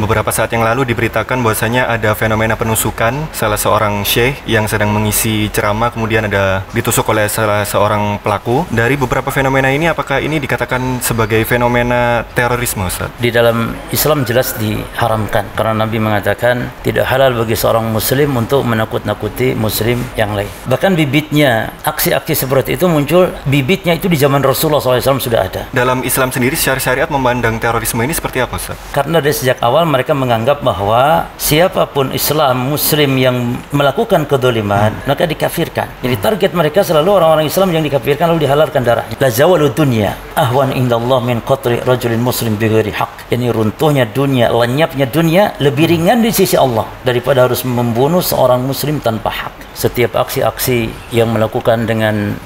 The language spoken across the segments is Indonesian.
Beberapa saat yang lalu diberitakan bahwasanya ada fenomena penusukan salah seorang syekh yang sedang mengisi ceramah, kemudian ada ditusuk oleh salah seorang pelaku. Dari beberapa fenomena ini, apakah ini dikatakan sebagai fenomena terorisme, Ustaz? Di dalam Islam jelas diharamkan, karena Nabi mengatakan tidak halal bagi seorang muslim untuk menakut-nakuti muslim yang lain. Bahkan bibitnya, aksi-aksi seperti itu muncul, bibitnya itu di zaman Rasulullah SAW sudah ada. Dalam Islam sendiri, secara syariat memandang terorisme ini seperti apa, Ustaz? Karena dari sejak awal mereka menganggap bahwa siapapun Islam Muslim yang melakukan kedoliman maka dikafirkan. Jadi target mereka selalu orang-orang Islam yang dikafirkan lalu dihalalkan darahnya. La zawalu dunya ahwan indallah min qatri rajulin muslim bighairi haq. Ini runtuhnya dunia, lenyapnya dunia lebih ringan di sisi Allah daripada harus membunuh seorang muslim tanpa hak. Setiap aksi-aksi yang melakukan dengan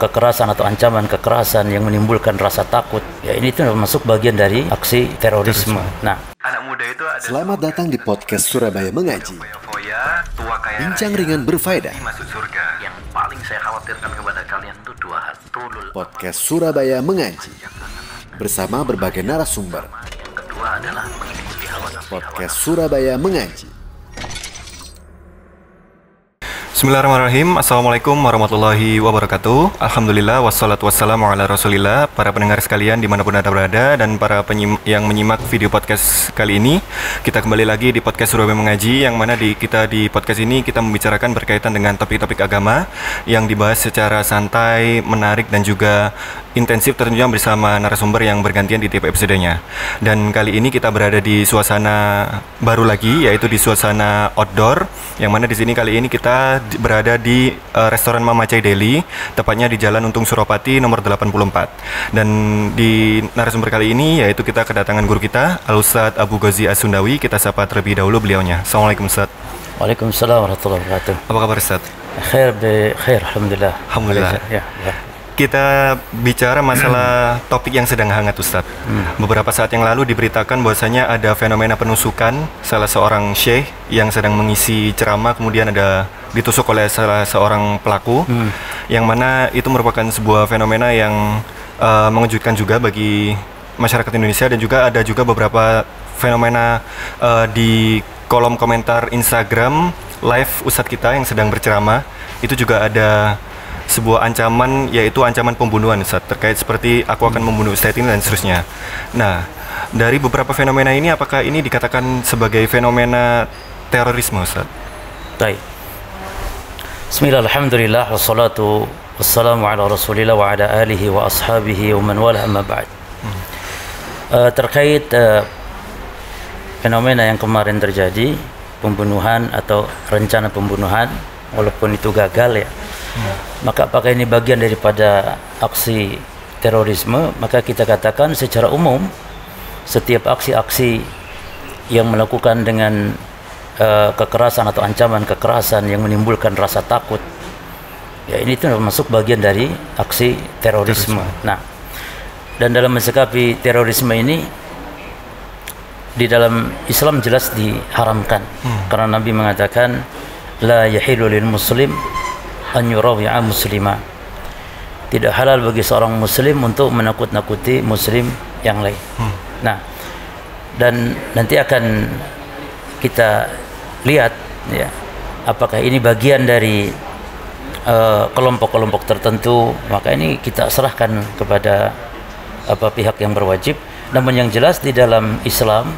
kekerasan atau ancaman kekerasan yang menimbulkan rasa takut, ya ini itu masuk bagian dari aksi terorisme. Nah, anak muda itu ada. Selamat datang di podcast Surabaya Mengaji. Bincang ringan berfaedah. Masuk surga. yang paling saya khawatirkan kepada kalian itu dua hal. Podcast Surabaya Mengaji bersama berbagai narasumber. Yang kedua adalah mengikuti hawa nafsu. Podcast Surabaya Mengaji. Bismillahirrahmanirrahim. Assalamualaikum warahmatullahi wabarakatuh. Alhamdulillah, wassalatu wassalamu ala rasulillah. Para pendengar sekalian dimanapun Anda berada, dan para yang menyimak video podcast kali ini, kita kembali lagi di podcast Surabaya Mengaji, yang mana di podcast ini kita membicarakan berkaitan dengan topik-topik agama yang dibahas secara santai, menarik, dan juga intensif tentunya bersama narasumber yang bergantian di tiap episodenya. Dan kali ini kita berada di suasana baru lagi, yaitu di suasana outdoor, yang mana di sini kali ini kita berada di restoran Mama Chai Deli, tepatnya di Jalan Untung Suropati nomor 84. Dan di narasumber kali ini yaitu kita kedatangan guru kita, Al-Ustadz Abu Ghazi As-Sundawi. Kita sapa terlebih dahulu beliaunya. Assalamualaikum, Ustadz. Waalaikumsalam warahmatullahi wabarakatuh. Apa kabar, Ustadz? Khair, alhamdulillah. Alhamdulillah. Ya. Kita bicara masalah topik yang sedang hangat, Ustadz. Beberapa saat yang lalu diberitakan bahwasanya ada fenomena penusukan salah seorang syekh yang sedang mengisi ceramah, kemudian ada ditusuk oleh salah seorang pelaku, yang mana itu merupakan sebuah fenomena yang mengejutkan juga bagi masyarakat Indonesia. Dan juga ada juga beberapa fenomena di kolom komentar Instagram live Ustadz kita yang sedang berceramah. Itu juga ada sebuah ancaman, yaitu ancaman pembunuhan, Ustaz, terkait seperti aku akan membunuh Ustaz ini dan seterusnya. Nah, dari beberapa fenomena ini, apakah ini dikatakan sebagai fenomena terorisme, Ustaz? Baik. Bismillah, alhamdulillah, wassalatu wassalamu ala rasulillah wa ala alihi wa ashabihi wa man wala amma ba'd. Terkait fenomena yang kemarin terjadi, pembunuhan atau rencana pembunuhan, walaupun itu gagal ya, maka apakah ini bagian daripada aksi terorisme? Maka kita katakan secara umum setiap aksi-aksi yang melakukan dengan kekerasan atau ancaman kekerasan yang menimbulkan rasa takut, ya ini itu masuk bagian dari aksi terorisme. Nah, dan dalam mensikapi terorisme ini di dalam Islam jelas diharamkan, karena Nabi mengatakan la yahilu lil muslim an yurawi'a muslima. Tidak halal bagi seorang muslim untuk menakut-nakuti muslim yang lain. Nah, dan nanti akan kita lihat ya, apakah ini bagian dari kelompok-kelompok tertentu, maka ini kita serahkan kepada pihak yang berwajib. Namun yang jelas di dalam Islam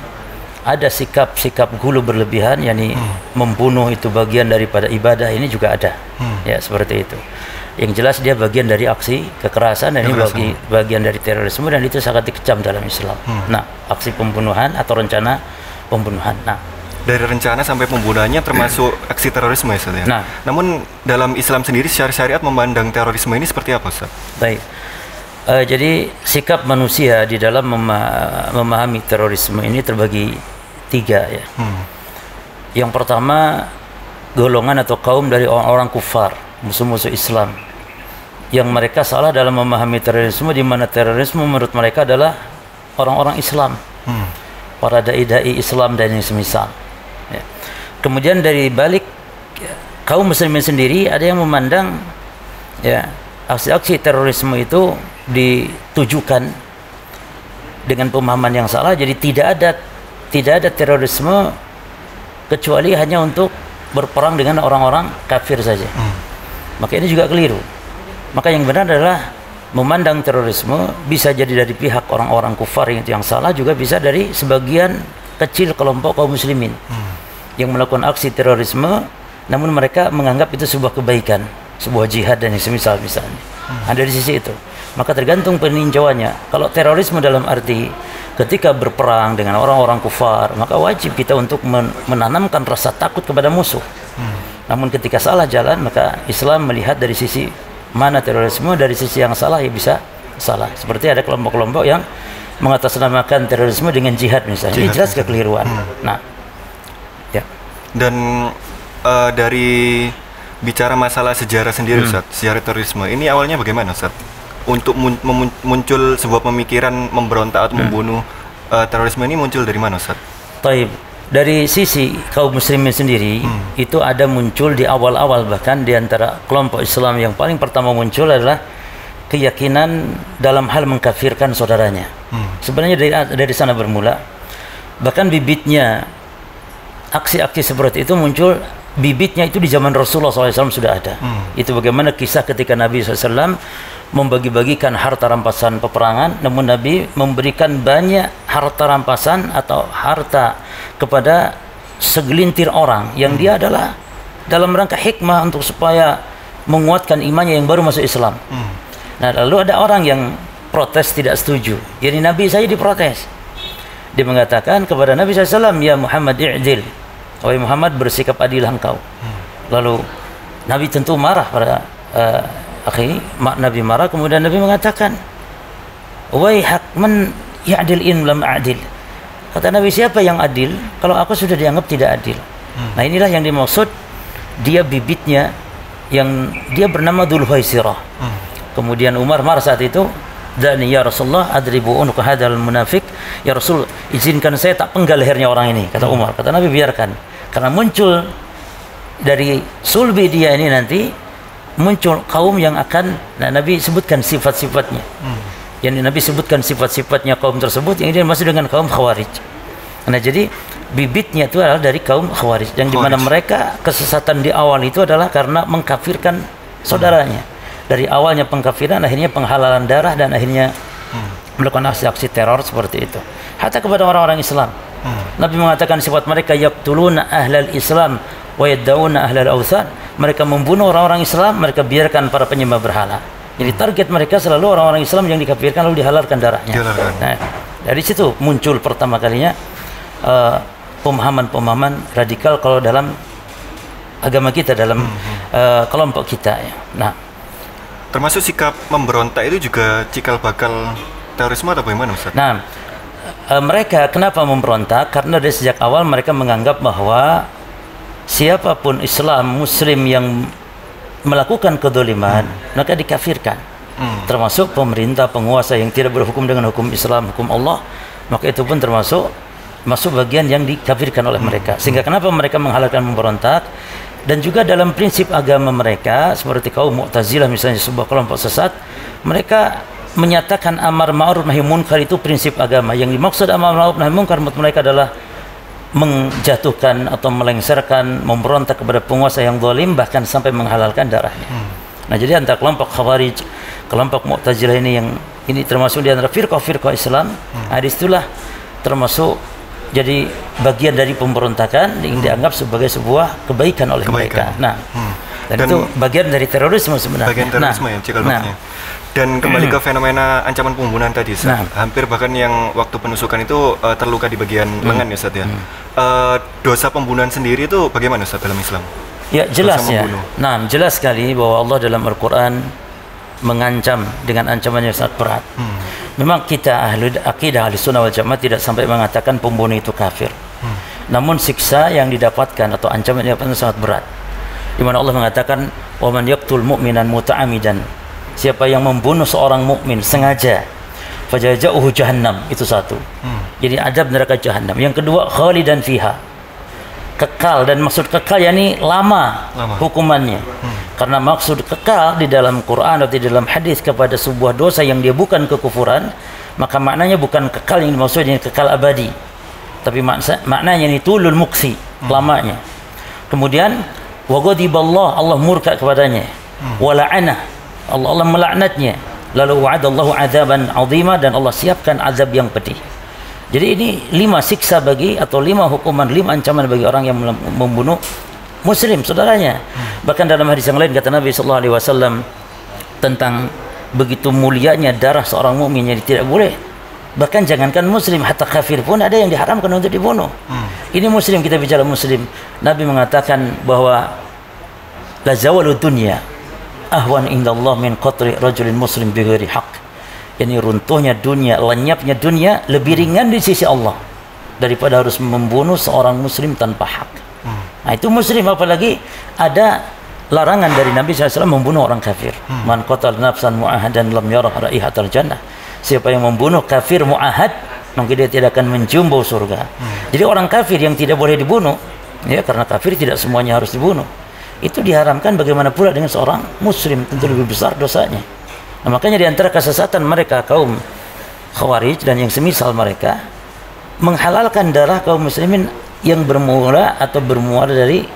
ada sikap-sikap gulu berlebihan, yakni membunuh itu bagian daripada ibadah, ini juga ada. Ya, seperti itu. Yang jelas dia bagian dari aksi kekerasan, dan ini bagian dari terorisme, dan itu sangat dikecam dalam Islam. Nah, aksi pembunuhan atau rencana pembunuhan. Nah, dari rencana sampai pembunuhannya termasuk aksi terorisme, Ustaz, ya? Nah, namun dalam Islam sendiri secara syariat memandang terorisme ini seperti apa, Ustaz? Baik. Jadi sikap manusia di dalam memahami terorisme ini terbagi tiga ya. Yang pertama, golongan atau kaum dari orang-orang kufar, musuh-musuh Islam, yang mereka salah dalam memahami terorisme, di mana terorisme menurut mereka adalah orang-orang Islam, para dai-dai Islam dan yang semisal. Ya. Kemudian dari balik kaum muslimin sendiri ada yang memandang ya aksi-aksi terorisme itu ditujukan dengan pemahaman yang salah, jadi tidak ada tidak ada terorisme kecuali hanya untuk berperang dengan orang-orang kafir saja. Maka ini juga keliru. Maka yang benar adalah memandang terorisme bisa jadi dari pihak orang-orang kufar yang salah, juga bisa dari sebagian kecil kelompok kaum muslimin yang melakukan aksi terorisme, namun mereka menganggap itu sebuah kebaikan, sebuah jihad dan yang misalnya. Ada di sisi itu. Maka tergantung peninjauannya. Kalau terorisme dalam arti ketika berperang dengan orang-orang kufar, maka wajib kita untuk menanamkan rasa takut kepada musuh. Namun ketika salah jalan, maka Islam melihat dari sisi mana terorisme, dari sisi yang salah ya bisa salah. Seperti ada kelompok-kelompok yang mengatasnamakan terorisme dengan jihad misalnya. Ini jelas kekeliruan. Nah, ya. Dan dari bicara masalah sejarah sendiri, Ustaz, sejarah terorisme ini awalnya bagaimana, Ustaz? Untuk muncul sebuah pemikiran memberontak atau membunuh terorisme ini muncul dari mana, Ustaz? Taib. Dari sisi kaum muslimin sendiri, itu ada muncul di awal-awal, bahkan di antara kelompok Islam yang paling pertama muncul adalah keyakinan dalam hal mengkafirkan saudaranya. Sebenarnya dari sana bermula. Bahkan bibitnya aksi-aksi seperti itu muncul, bibitnya itu di zaman Rasulullah SAW sudah ada. Itu bagaimana kisah ketika Nabi SAW membagi-bagikan harta rampasan peperangan, namun Nabi memberikan banyak harta rampasan atau harta kepada segelintir orang yang dia adalah dalam rangka hikmah untuk supaya menguatkan imannya yang baru masuk Islam. Nah, lalu ada orang yang protes, tidak setuju. Jadi Nabi saya diprotes. Dia mengatakan kepada Nabi SAW, ya Muhammad i'dil, wahai Muhammad bersikap adil engkau. Lalu Nabi tentu marah pada Nabi marah, kemudian Nabi mengatakan, wahai hak man ya'dil in lam a'dil. Kata Nabi, siapa yang adil kalau aku sudah dianggap tidak adil? Nah, inilah yang dimaksud, dia bibitnya yang dia bernama Dzulhuwaisirah. Kemudian Umar marah saat itu, dan ya Rasulullah adribu unuka hadzal munafik, ya Rasul izinkan saya tak penggal lehernya orang ini, kata Umar. Kata Nabi, biarkan, karena muncul dari sulbi dia ini nanti muncul kaum yang akan, nah Nabi sebutkan sifat-sifatnya. Yang Nabi sebutkan sifat-sifatnya kaum tersebut, yang ini masuk dengan kaum Khawarij. Nah, jadi bibitnya itu adalah dari kaum Khawarij, yang dimana mereka kesesatan di awal itu adalah karena mengkafirkan saudaranya. Dari awalnya pengkafiran, akhirnya penghalalan darah, dan akhirnya melakukan aksi-aksi teror seperti itu. Hatta kepada orang-orang Islam. Nabi mengatakan sifat mereka, yaqtuluna ahlal Islam wa yad'una ahlal awthan. Mereka membunuh orang-orang Islam, mereka biarkan para penyembah berhala. Jadi target mereka selalu orang-orang Islam yang dikafirkan lalu dihalalkan darahnya. Nah, dari situ muncul pertama kalinya pemahaman-pemahaman radikal kalau dalam agama kita, dalam kelompok kita. Ya. Nah, termasuk sikap memberontak itu juga cikal bakal terorisme atau bagaimana, Ustaz? Nah, mereka kenapa memberontak? Karena dari sejak awal mereka menganggap bahwa siapapun Islam, Muslim yang melakukan kedzaliman, maka dikafirkan. Termasuk pemerintah, penguasa yang tidak berhukum dengan hukum Islam, hukum Allah, maka itu pun termasuk masuk bagian yang dikafirkan oleh mereka. Sehingga kenapa mereka menghalalkan memberontak? Dan juga dalam prinsip agama mereka, seperti kaum Mu'tazilah misalnya, sebuah kelompok sesat, mereka menyatakan amar ma'ruf nahi munkar itu prinsip agama. Yang dimaksud amar ma'ruf nahi munkar menurut mereka adalah menjatuhkan atau melengsarkan, memberontak kepada penguasa yang zalim, bahkan sampai menghalalkan darahnya. Nah, jadi antara kelompok Khawarij, kelompok Mu'tazilah ini, yang ini termasuk di antara firqah-firqah Islam. Disitulah termasuk jadi bagian dari pemberontakan yang dianggap sebagai sebuah kebaikan oleh mereka. Nah, dan itu bagian dari terorisme sebenarnya. Bagian terorisme, yang cikal bakalnya. Dan kembali ke fenomena ancaman pembunuhan tadi, hampir bahkan yang waktu penusukan itu terluka di bagian lengan ya, Ustaz ya. Dosa pembunuhan sendiri itu bagaimana, Ustaz, dalam Islam? Ya, jelas ya. Nah, jelas sekali bahwa Allah dalam Al-Quran mengancam dengan ancaman yang sangat berat. Memang kita akidah ahli sunnah wal jamaah tidak sampai mengatakan pembunuh itu kafir. Namun siksa yang didapatkan atau ancaman yang sangat berat. Di mana Allah mengatakan, "Wa man yaqtul mu'minan muta'ammidan." Siapa yang membunuh seorang mukmin sengaja, fajaza'uhu jahannam, itu satu. Jadi adab neraka jahannam. Yang kedua, khalidan fiha. Kekal, dan maksud kekal yakni lama hukumannya. Karena maksud kekal di dalam Quran atau di dalam hadis kepada sebuah dosa yang dia bukan kekufuran, maka maknanya bukan kekal yang dimaksudnya kekal abadi. tapi maknanya ini tulul muksi, lamanya. Kemudian wa ghadiballah, Allah murka kepadanya. Wa la'ana, Allah melaknatnya. Lalu wa'adallahu adzaban 'azima, dan Allah siapkan azab yang pedih. Jadi ini 5 siksa bagi, atau 5 hukuman, 5 ancaman bagi orang yang membunuh muslim saudaranya. Bahkan dalam hadis yang lain kata Nabi sallallahu alaihi wasallam tentang begitu mulianya darah seorang mukmin yang tidak boleh, bahkan jangankan muslim, hatta kafir pun ada yang diharamkan untuk dibunuh. Ini muslim, kita bicara muslim. Nabi mengatakan bahwa la zawalu dunya ahwan indallah min qatri rajulin muslim bighairi haqq. Yani runtuhnya dunia, lenyapnya dunia lebih ringan di sisi Allah daripada harus membunuh seorang muslim tanpa hak. Nah, itu muslim, apalagi ada larangan dari Nabi SAW membunuh orang kafir. Man qatal nafsan mu'ahadan lam yarah raihatal jannah. Siapa yang membunuh kafir mu'ahad, maka dia tidak akan mencium bau surga. Jadi orang kafir yang tidak boleh dibunuh, ya, karena kafir tidak semuanya harus dibunuh. Itu diharamkan, bagaimana pula dengan seorang muslim, tentu lebih besar dosanya. Nah, makanya di antara kesesatan mereka kaum Khawarij dan yang semisal mereka menghalalkan darah kaum muslimin yang bermula atau bermuara dari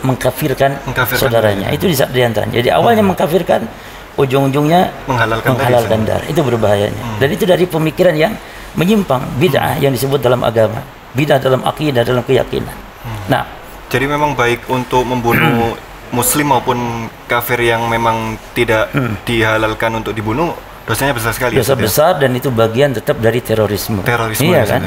mengkafirkan saudaranya. Itu di antara. Jadi awalnya mengkafirkan, ujung-ujungnya menghalalkan darah. Itu berbahayanya. Dan itu dari pemikiran yang menyimpang, bid'ah yang disebut dalam agama, bid'ah dalam akidah, dalam keyakinan. Nah, jadi memang baik untuk membunuh muslim maupun kafir yang memang tidak dihalalkan untuk dibunuh, dosanya besar sekali. Dosa besar, dan itu bagian tetap dari terorisme. Iya kan?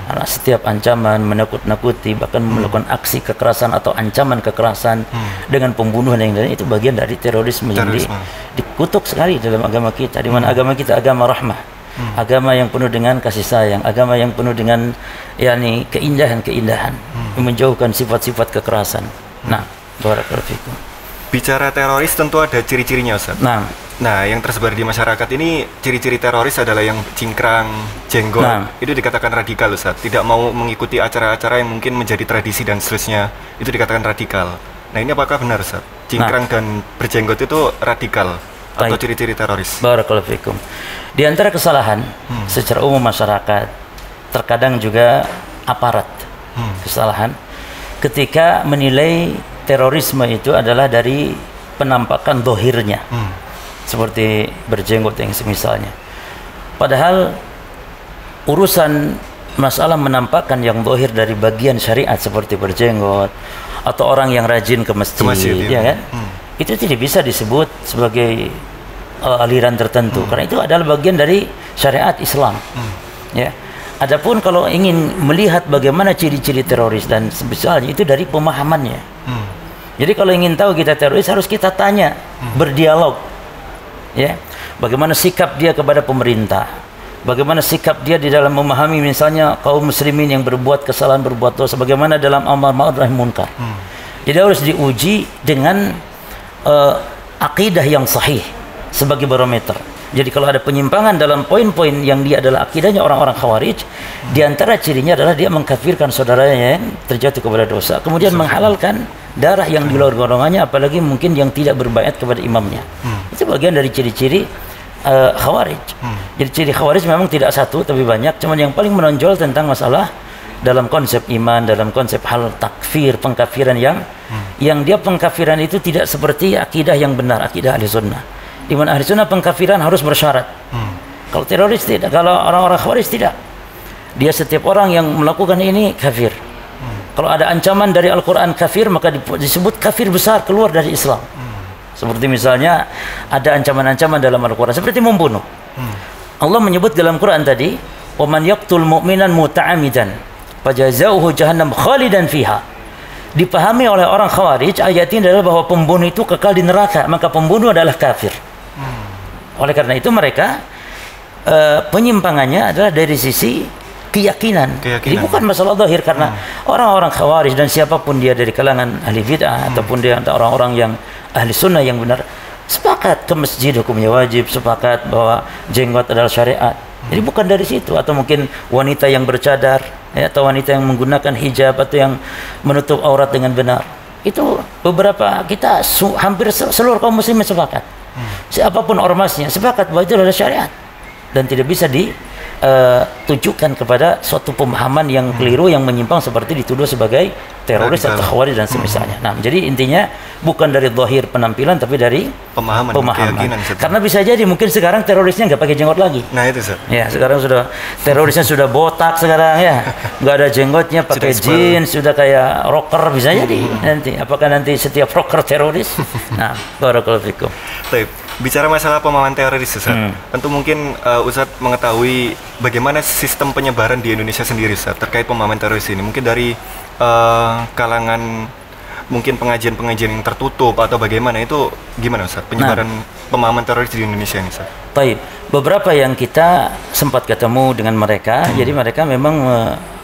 Karena setiap ancaman, menakut-nakuti, bahkan melakukan aksi kekerasan atau ancaman kekerasan dengan pembunuhan yang lain, itu bagian dari terorisme yang dikutuk sekali dalam agama kita. Di mana agama kita agama rahmah. Agama yang penuh dengan kasih sayang, agama yang penuh dengan keindahan-keindahan, menjauhkan sifat-sifat kekerasan. Nah, barakallahu fikum. Bicara teroris tentu ada ciri-cirinya, Ustaz. Nah, yang tersebar di masyarakat ini, ciri-ciri teroris adalah yang cingkrang, jenggot. Itu dikatakan radikal, Ustaz. Tidak mau mengikuti acara-acara yang mungkin menjadi tradisi dan seterusnya. Itu dikatakan radikal. Nah, ini apakah benar, Ustaz? Cingkrang dan berjenggot itu radikal atau ciri-ciri teroris? Barakallahu fikum. Di antara kesalahan secara umum masyarakat, terkadang juga aparat, kesalahan ketika menilai terorisme itu adalah dari penampakan dohirnya, seperti berjenggot yang semisalnya. Padahal urusan masalah menampakkan yang dohir dari bagian syariat seperti berjenggot atau orang yang rajin ke masjid, ya kan? Itu tidak bisa disebut sebagai aliran tertentu, karena itu adalah bagian dari syariat Islam. Ya. Adapun kalau ingin melihat bagaimana ciri-ciri teroris dan sebagainya, itu dari pemahamannya. Jadi kalau ingin tahu kita teroris, harus kita tanya, berdialog. Ya, bagaimana sikap dia kepada pemerintah, bagaimana sikap dia di dalam memahami misalnya kaum muslimin yang berbuat kesalahan, berbuat dosa, bagaimana dalam amar ma'ruf nahi munkar. Jadi harus diuji dengan akidah yang sahih sebagai barometer. Jadi kalau ada penyimpangan dalam poin-poin yang dia adalah akidahnya orang-orang Khawarij, di antara cirinya adalah dia mengkafirkan saudaranya yang terjatuh kepada dosa, kemudian menghalalkan darah yang di luar golongannya, apalagi mungkin yang tidak berbaiat kepada imamnya. Itu bagian dari ciri-ciri Khawarij. Jadi ciri Khawarij memang tidak satu tapi banyak, cuman yang paling menonjol tentang masalah dalam konsep iman, dalam konsep hal takfir, pengkafiran yang dia pengkafiran itu tidak seperti akidah yang benar, akidah ahli sunnah. Di mana ahli sunnah pengkafiran harus bersyarat. Kalau teroris tidak, kalau orang-orang Khawarij tidak. Dia setiap orang yang melakukan ini kafir. Kalau ada ancaman dari Al-Quran kafir, maka disebut kafir besar, keluar dari Islam. Seperti misalnya ada ancaman-ancaman dalam Al-Quran seperti membunuh. Allah menyebut dalam Quran tadi, "Wa man yaqtul mu'minan muta'ammidan fajazauhu jahannam khalidan fiha." Dipahami oleh orang Khawarij ayat ini adalah bahwa pembunuh itu kekal di neraka, maka pembunuh adalah kafir. Oleh karena itu mereka penyimpangannya adalah dari sisi keyakinan. Jadi bukan masalah zahir, karena orang-orang Khawarij dan siapapun dia dari kalangan ahli bid'ah ataupun dia orang-orang yang ahli sunnah yang benar, sepakat ke masjid hukumnya wajib, sepakat bahwa jenggot adalah syariat. Jadi bukan dari situ. Atau mungkin wanita yang bercadar, ya, atau wanita yang menggunakan hijab atau yang menutup aurat dengan benar. Itu beberapa kita hampir seluruh kaum muslimin sepakat. Siapapun ormasnya sepakat bahwa itu adalah syariat dan tidak bisa tujukan kepada suatu pemahaman yang keliru, yang menyimpang, seperti dituduh sebagai teroris atau khawarij dan semisalnya. Nah, jadi intinya bukan dari zahir penampilan, tapi dari pemahaman. Keyakinan. Karena bisa jadi mungkin sekarang terorisnya nggak pakai jenggot lagi. Nah itu Ustaz. Ya, sekarang sudah terorisnya sudah botak sekarang ya, nggak ada jenggotnya, pakai jeans, sudah kayak rocker, bisa jadi nanti. Apakah nanti setiap rocker teroris? Nah, barakallahu fikum. Baik. Bicara masalah pemahaman teroris, Ustaz. Tentu mungkin Ustaz mengetahui bagaimana sistem penyebaran di Indonesia sendiri, Ustaz, terkait pemahaman teroris ini. Mungkin dari kalangan mungkin pengajian-pengajian yang tertutup atau bagaimana, itu gimana, Ustaz, penyebaran pemahaman teroris di Indonesia ini, Ustaz? Baik. Beberapa yang kita sempat ketemu dengan mereka, jadi mereka memang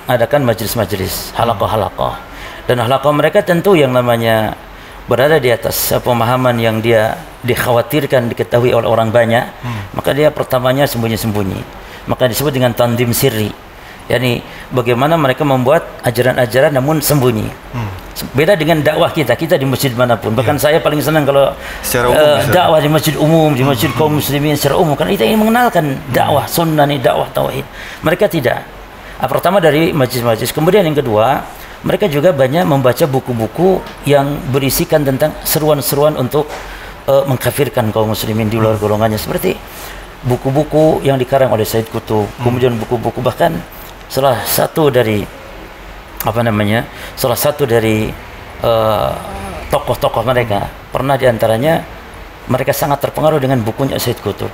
mengadakan majelis-majelis, halaqah-halaqah. Dan halaqah mereka tentu yang namanya berada di atas pemahaman yang dia dikhawatirkan diketahui oleh orang banyak, maka dia pertamanya sembunyi-sembunyi, maka disebut dengan tandim sirri, yakni bagaimana mereka membuat ajaran-ajaran namun sembunyi. Beda dengan dakwah kita di masjid manapun, bahkan saya paling senang kalau dakwah di masjid umum, di masjid kaum muslimin secara umum, karena kita ingin mengenalkan dakwah sunnah nih, dakwah tauhid. Mereka tidak. Pertama dari majlis-majlis, kemudian yang kedua, mereka juga banyak membaca buku-buku yang berisikan tentang seruan-seruan untuk mengkafirkan kaum muslimin di luar golongannya, seperti buku-buku yang dikarang oleh Said Qutb, kemudian buku-buku, bahkan salah satu dari tokoh-tokoh mereka pernah diantaranya mereka sangat terpengaruh dengan bukunya Said Qutb.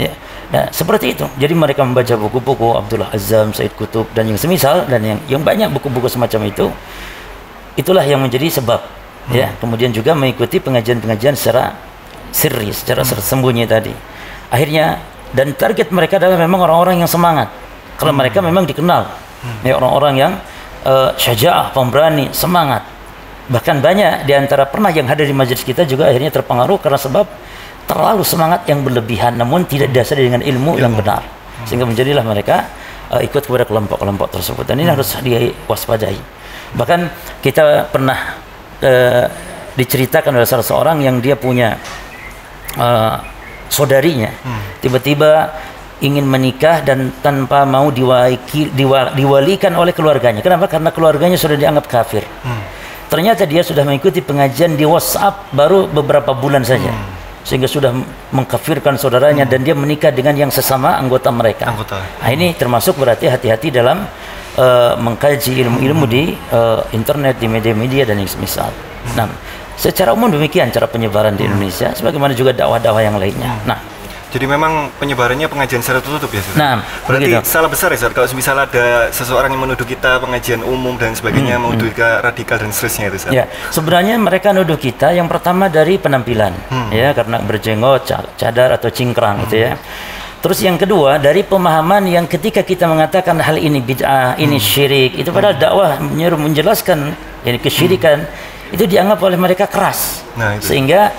Ya. Nah, seperti itu. Jadi mereka membaca buku-buku Abdullah Azzam, Said Qutb dan yang semisal, dan yang banyak buku-buku semacam itu. Itulah yang menjadi sebab ya. Kemudian juga mengikuti pengajian-pengajian secara sirri, secara tersembunyi tadi. Akhirnya, dan target mereka adalah memang orang-orang yang semangat. Kalau mereka memang dikenal ya, orang-orang yang syaja'ah, pemberani, semangat. Bahkan banyak di antara pernah yang hadir di majelis kita juga akhirnya terpengaruh karena sebab terlalu semangat yang berlebihan, namun tidak didasari dengan ilmu yang benar, sehingga menjadilah mereka ikut kepada kelompok-kelompok tersebut, dan ini harus diwaspadai. Bahkan kita pernah diceritakan oleh salah seorang yang dia punya saudarinya tiba-tiba ingin menikah dan tanpa mau diwalikan oleh keluarganya. Kenapa? Karena keluarganya sudah dianggap kafir. Ternyata dia sudah mengikuti pengajian di WhatsApp baru beberapa bulan saja, sehingga sudah mengkafirkan saudaranya, dan dia menikah dengan yang sesama anggota mereka. Nah, ini termasuk berarti hati-hati dalam mengkaji ilmu-ilmu di internet, di media-media dan yang semisal. Nah, secara umum demikian cara penyebaran di Indonesia, sebagaimana juga dakwah-dakwah yang lainnya. Nah, jadi memang penyebarannya pengajian secara tertutup ya, Ustaz? Nah, berarti begitu. salah besar ya, Ustaz, kalau misalnya ada seseorang yang menuduh kita pengajian umum dan sebagainya, menuduh kita radikal dan seterusnya itu, Ustaz? Ya, sebenarnya mereka nuduh kita yang pertama dari penampilan, ya, karena berjenggot, cadar atau cingkrang gitu ya. Terus yang kedua dari pemahaman yang ketika kita mengatakan hal ini bid'ah, ini syirik, itu padahal dakwah menjelaskan yani kesyirikan itu dianggap oleh mereka keras. Nah, sehingga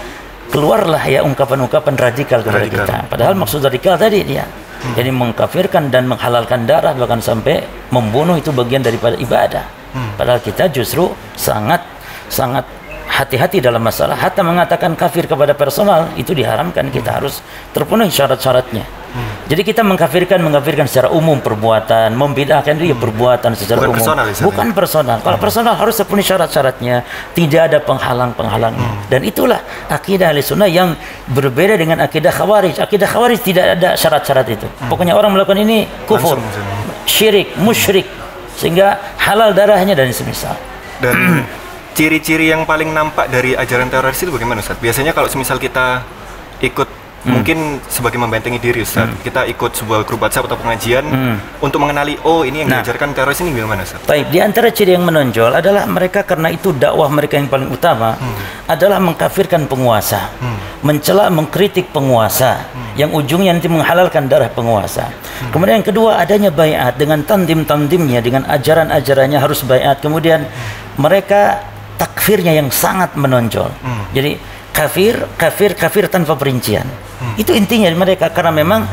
keluarlah ya ungkapan-ungkapan radikal kepada kita. Padahal maksud radikal tadi dia jadi mengkafirkan dan menghalalkan darah, bahkan sampai membunuh, itu bagian daripada ibadah. Padahal kita justru sangat hati-hati dalam masalah, hatta mengatakan kafir kepada personal itu diharamkan. Kita harus terpenuhi syarat-syaratnya. Jadi kita mengkafirkan secara umum perbuatan, membid'ahkan dia perbuatan secara umum, bukan personal. Kalau personal harus terpenuhi syarat-syaratnya, tidak ada penghalang-penghalangnya. Dan itulah akidah Ahlussunnah yang berbeda dengan akidah Khawarij. Akidah Khawarij tidak ada syarat-syarat itu. Pokoknya orang melakukan ini kufur, syirik, musyrik, sehingga halal darahnya dan semisal. Dan ciri-ciri yang paling nampak dari ajaran teroris itu bagaimana, Ustaz? Biasanya kalau semisal kita ikut mungkin sebagai membentengi diri, Ustaz, kita ikut sebuah grup WhatsApp atau pengajian untuk mengenali, oh ini yang diajarkan teroris ini gimana, Ustaz? Baik, di antara ciri yang menonjol adalah mereka, karena itu dakwah mereka yang paling utama adalah mengkafirkan penguasa, mencela, mengkritik penguasa, yang ujungnya nanti menghalalkan darah penguasa. Kemudian yang kedua adanya baiat dengan tandim-tandimnya, dengan ajaran-ajarannya harus baiat. Kemudian mereka takfirnya yang sangat menonjol. Jadi kafir tanpa perincian. Itu intinya mereka, karena memang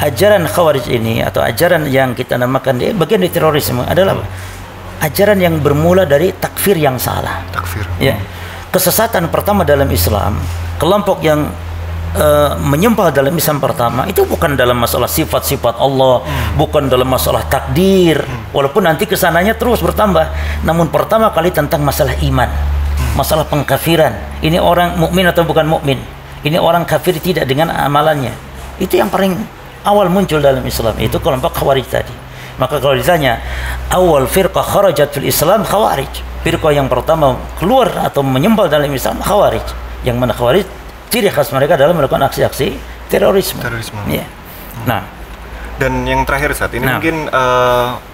ajaran Khawarij ini atau ajaran yang kita namakan bagian dari terorisme adalah ajaran yang bermula dari takfir yang salah. Takfir. Ya. Kesesatan pertama dalam Islam, kelompok yang menyembah dalam Islam pertama itu bukan dalam masalah sifat-sifat Allah, bukan dalam masalah takdir, walaupun nanti kesananya terus bertambah. Namun pertama kali tentang masalah iman, masalah pengkafiran. Ini orang mukmin atau bukan mukmin? Ini orang kafir tidak dengan amalannya. Itu yang paling awal muncul dalam Islam, itu kelompok Khawarij tadi. Maka kalau ditanya awal firqah kharajat fil Islam Khawarij, firqah yang pertama keluar atau menyembah dalam Islam Khawarij. Yang mana Khawarij ciri khas mereka adalah melakukan aksi-aksi terorisme. Ya. Nah, dan yang terakhir saat ini mungkin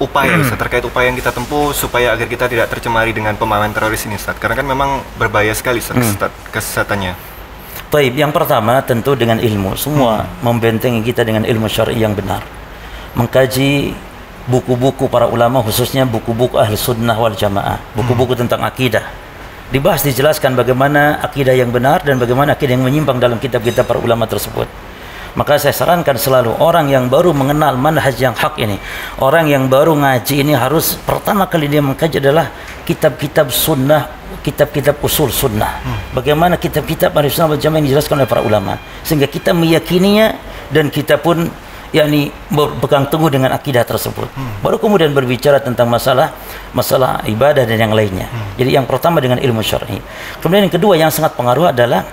upaya Ustaz, terkait upaya yang kita tempuh supaya agar kita tidak tercemari dengan pemahaman teroris ini Ustaz. Karena kan memang berbahaya sekali Ustaz, kesesatannya. Baik, yang pertama tentu dengan ilmu. Semua membentengi kita dengan ilmu syar'i yang benar. Mengkaji buku-buku para ulama, khususnya buku-buku ahli sunnah wal jamaah, buku-buku tentang akidah. Dibahas, dijelaskan bagaimana akidah yang benar dan bagaimana akidah yang menyimpang dalam kitab-kitab para ulama tersebut. Maka saya sarankan selalu orang yang baru mengenal manhaj yang hak ini, orang yang baru ngaji ini harus pertama kali dia mengkaji adalah kitab-kitab sunnah, kitab-kitab usul sunnah. Bagaimana kitab-kitab ahli sunnah wal jamaah yang dijelaskan oleh para ulama, sehingga kita meyakininya dan kita pun berpegang teguh dengan akidah tersebut. Baru kemudian berbicara tentang masalah ibadah dan yang lainnya. Jadi yang pertama dengan ilmu syar'i. Kemudian yang kedua yang sangat pengaruh adalah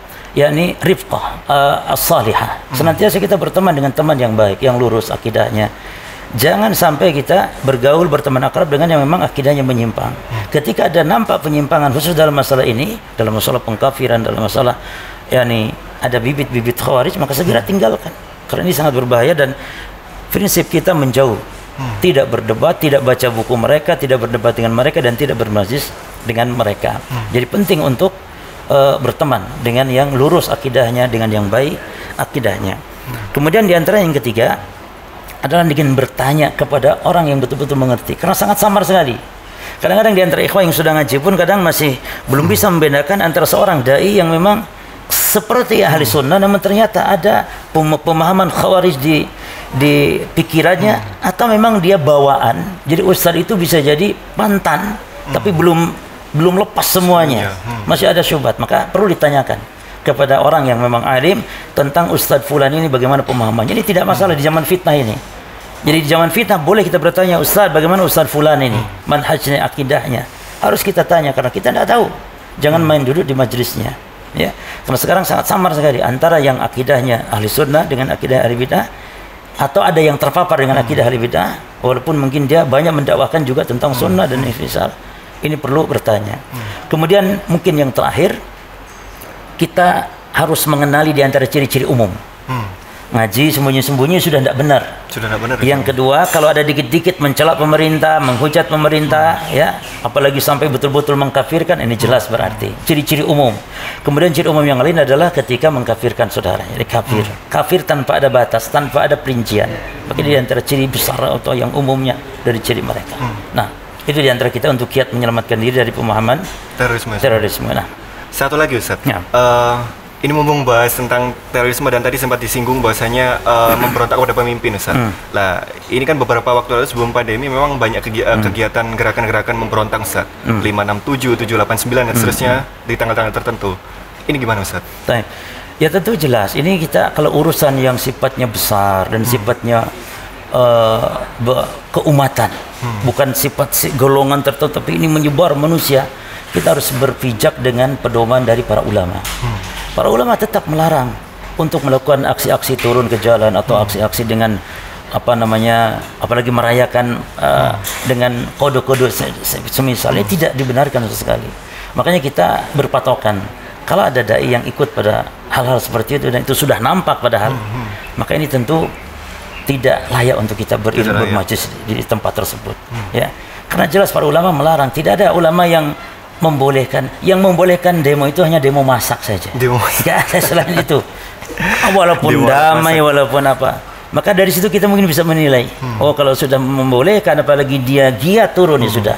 rifqah as-salihah. Senantiasa kita berteman dengan teman yang baik, yang lurus akidahnya. Jangan sampai kita bergaul, berteman akrab dengan yang memang akidahnya menyimpang. Ketika ada nampak penyimpangan khusus dalam masalah ini, dalam masalah pengkafiran, dalam masalah ada bibit-bibit Khawarij, maka segera tinggalkan. Karena ini sangat berbahaya dan prinsip kita menjauh. Tidak berdebat, tidak baca buku mereka, tidak berdebat dengan mereka dan tidak bermajlis dengan mereka. Jadi penting untuk berteman dengan yang lurus akidahnya, dengan yang baik akidahnya. Kemudian di antara yang ketiga adalah dengan bertanya kepada orang yang betul-betul mengerti. Karena sangat samar sekali. Kadang-kadang di antara ikhwah yang sudah ngaji pun kadang masih belum bisa membedakan antara seorang dai yang memang seperti ahli sunnah, namun ternyata ada pemahaman Khawarij di pikirannya, atau memang dia bawaan. Jadi ustaz itu bisa jadi mantan, tapi belum lepas semuanya, masih ada syubhat. Maka perlu ditanyakan kepada orang yang memang alim tentang ustaz fulan ini bagaimana pemahamannya. Ini tidak masalah di zaman fitnah ini. Jadi di zaman fitnah boleh kita bertanya, ustaz bagaimana ustaz fulan ini manhajnya, akidahnya. Harus kita tanya karena kita tidak tahu. Jangan main duduk di majelisnya. Ya, karena sekarang sangat samar sekali antara yang akidahnya ahli sunnah dengan akidah ahli bidah, atau ada yang terpapar dengan akidah ahli bidah, walaupun mungkin dia banyak mendakwahkan juga tentang sunnah dan infisal. Ini perlu bertanya. Kemudian mungkin yang terakhir, kita harus mengenali di antara ciri-ciri umum. Ngaji sembunyi-sembunyi sudah tidak benar. Yang kedua, kalau ada dikit-dikit mencela pemerintah, menghujat pemerintah, ya, apalagi sampai betul-betul mengkafirkan, ini jelas berarti ciri-ciri umum. Kemudian ciri umum yang lain adalah ketika mengkafirkan saudara, jadi kafir. Kafir tanpa ada batas, tanpa ada perincian. Maka di antara ciri besar atau yang umumnya dari ciri mereka. Nah, itu di antara kita untuk kiat menyelamatkan diri dari pemahaman terorisme. Nah, satu lagi Ustaz. Ya. Ini mumpung bahas tentang terorisme dan tadi sempat disinggung bahwasanya memberontak kepada pemimpin Ustaz. Lah, ini kan beberapa waktu lalu sebelum pandemi memang banyak kegiatan gerakan-gerakan memberontak Ustaz. 567, 789 dan seterusnya di tanggal-tanggal tertentu. Ini gimana Ustaz? Ya tentu jelas. Ini kita kalau urusan yang sifatnya besar dan sifatnya keumatan, bukan sifat golongan tertentu, tapi ini menyebar manusia, kita harus berpijak dengan pedoman dari para ulama. Para ulama tetap melarang untuk melakukan aksi-aksi turun ke jalan atau aksi-aksi dengan apalagi merayakan dengan kode-kode semisalnya, tidak dibenarkan sekali. Makanya kita berpatokan kalau ada dai yang ikut pada hal-hal seperti itu dan itu sudah nampak padahal, maka ini tentu tidak layak untuk kita bermajlis di tempat tersebut. Ya, karena jelas para ulama melarang. Tidak ada ulama yang membolehkan. Yang membolehkan demo itu hanya demo masak saja. Tidak ada selain itu. Walaupun demo damai, masak, walaupun apa. Maka dari situ kita mungkin bisa menilai. Oh, kalau sudah membolehkan, apalagi dia giat turun, ya sudah.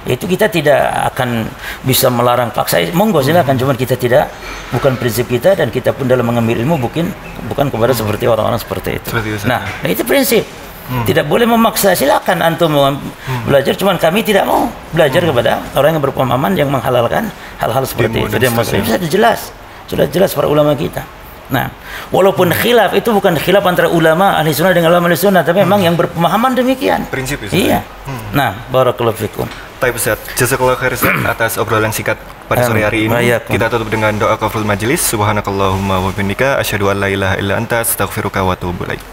Itu kita tidak akan bisa melarang paksa. Monggo silakan, cuman kita tidak, bukan prinsip kita, dan kita pun dalam mengambil ilmu bukan kepada seperti orang-orang seperti itu. Nah, itu prinsip. Tidak boleh memaksa. Silakan antum belajar, cuman kami tidak mau belajar kepada orang yang berpemahaman yang menghalalkan hal-hal seperti itu. Dia Muslim sudah jelas para ulama kita. Nah, walaupun khilaf itu bukan khilaf antara ulama ahli sunnah dengan ulama ahli sunnah, tapi memang yang berpemahaman demikian. Prinsip itu. Iya. Nah, barakallahu fikum. Baik Ustaz, jazakallahu khair Ustaz atas obrolan singkat pada sore hari ini. Kita tutup dengan doa kafaratul majelis. Subhanakallahumma wa bihamdika asyhadu an la ilaha illa anta astaghfiruka wa atubu ilaik.